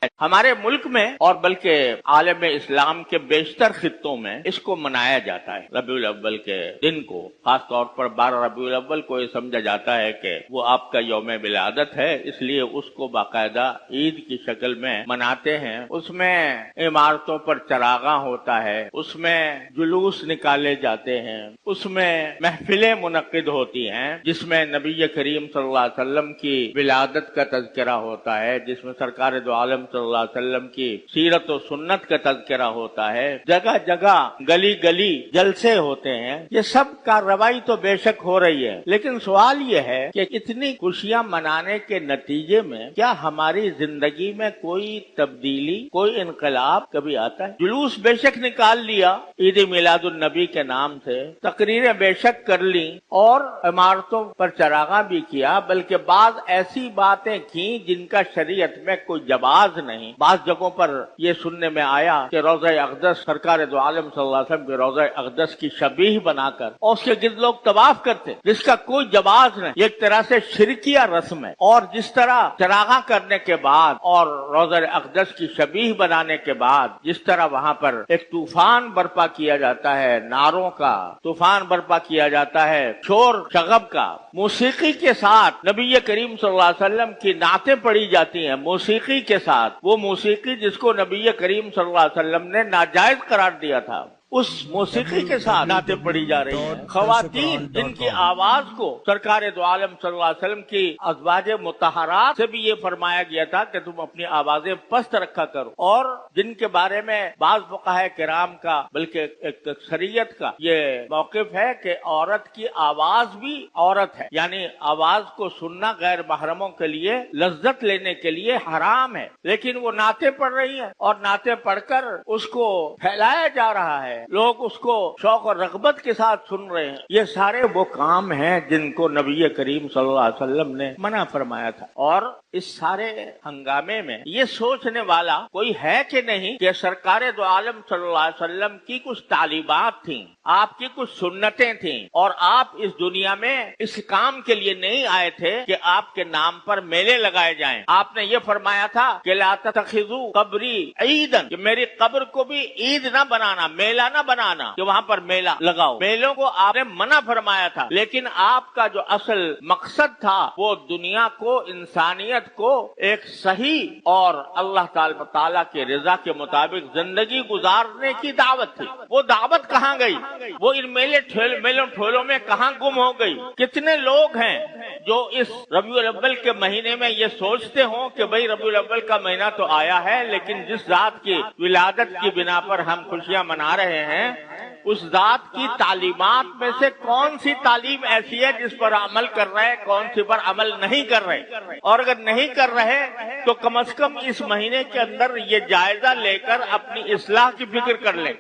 ہمارے ملک میں اور بلکہ عالم اسلام کے بیشتر خطوں میں اس کو منایا جاتا ہے۔ ربیع الاول کے دن کو خاص طور پر 12 ربیع الاول کو یہ سمجھا جاتا ہے کہ وہ آپ کا یوم ولادت ہے، اس لیے اس کو باقاعدہ عید کی شکل میں مناتے ہیں۔ اس میں عمارتوں پر چراغاں ہوتا ہے، اس میں جلوس نکالے جاتے ہیں، اس میں محفلیں منعقد ہوتی ہیں جس میں نبی کریم صلی اللہ علیہ وسلم کی ولادت کا تذکرہ ہوتا ہے، جس میں سرکار دو عالم صلی اللہ علیہ وسلم کی سیرت و سنت کا تذکرہ ہوتا ہے، جگہ جگہ گلی گلی جلسے ہوتے ہیں۔ یہ سب کارروائی تو بے شک ہو رہی ہے، لیکن سوال یہ ہے کہ اتنی خوشیاں منانے کے نتیجے میں کیا ہماری زندگی میں کوئی تبدیلی، کوئی انقلاب کبھی آتا ہے؟ جلوس بے شک نکال لیا عید میلاد النبی کے نام سے، تقریریں بے شک کر لی اور عمارتوں پر چراغاں بھی کیا، بلکہ بعض ایسی باتیں کی جن کا شریعت میں کوئی جواز نہیں۔ بعض جگہوں پر یہ سننے میں آیا کہ روضہ اقدس، سرکار دو عالم صلی اللہ علیہ وسلم کے روضہ اقدس کی شبیہ بنا کر اور اس کے گرد لوگ طواف کرتے، جس کا کوئی جواز نہیں۔ یہ ایک طرح سے شرکیہ رسم ہے، اور جس طرح چراغاں کرنے کے بعد اور روضہ اقدس کی شبیہ بنانے کے بعد جس طرح وہاں پر ایک طوفان برپا کیا جاتا ہے، نعروں کا طوفان برپا کیا جاتا ہے، شور شغب کا، موسیقی کے ساتھ نبی کریم صلی اللہ علیہ وسلم کی نعتیں پڑھی جاتی ہیں، موسیقی کے ساتھ، وہ موسیقی جس کو نبی کریم صلی اللہ علیہ وسلم نے ناجائز قرار دیا تھا، اس موسیقی کے ساتھ نعتیں پڑھی جا رہی ہیں۔ خواتین جن کی آواز کو سرکار دو عالم صلی اللہ علیہ وسلم کی ازواج مطہرات سے بھی یہ فرمایا گیا تھا کہ تم اپنی آوازیں پست رکھا کرو، اور جن کے بارے میں بعض فقہاء کرام کا بلکہ ایک اکثریت کا یہ موقف ہے کہ عورت کی آواز بھی عورت ہے، یعنی آواز کو سننا غیر محرموں کے لیے لذت لینے کے لیے حرام ہے، لیکن وہ نعتیں پڑھ رہی ہیں اور نعتیں پڑھ کر اس کو پھیلایا جا رہا ہے، لوگ اس کو شوق اور رغبت کے ساتھ سن رہے ہیں۔ یہ سارے وہ کام ہیں جن کو نبی کریم صلی اللہ علیہ وسلم نے منع فرمایا تھا، اور اس سارے ہنگامے میں یہ سوچنے والا کوئی ہے کہ نہیں کہ سرکار دو عالم صلی اللہ علیہ وسلم کی کچھ تعلیمات تھیں، آپ کی کچھ سنتیں تھیں، اور آپ اس دنیا میں اس کام کے لیے نہیں آئے تھے کہ آپ کے نام پر میلے لگائے جائیں۔ آپ نے یہ فرمایا تھا کہ لا تتخذوا قبری عیدا، کہ میری قبر کو بھی عید نہ بنانا، میلہ نہ بنانا کہ وہاں پر میلہ لگاؤ۔ میلوں کو آپ نے منع فرمایا تھا، لیکن آپ کا جو اصل مقصد تھا وہ دنیا کو، انسانیت کو ایک صحیح اور اللہ تعالیٰ کے رضا کے مطابق زندگی گزارنے کی دعوت تھی۔ وہ دعوت کہاں گئی؟ وہ ان میلوں ٹھولوں میں کہاں گم ہو گئی؟ کتنے لوگ ہیں جو اس ربیع الاول کے مہینے میں یہ سوچتے ہوں کہ بھئی ربیع الاول کا مہینہ تو آیا ہے، لیکن جس ذات کی ولادت کی بنا پر ہم خوشیاں منا رہے ہیں، اس ذات کی تعلیمات میں سے کون سی تعلیم ایسی ہے جس پر عمل کر رہے، کون سی پر عمل نہیں کر رہے؟ اور اگر نہیں کر رہے تو کم از کم اس مہینے کے اندر یہ جائزہ لے کر اپنی اصلاح کی فکر کر لیں۔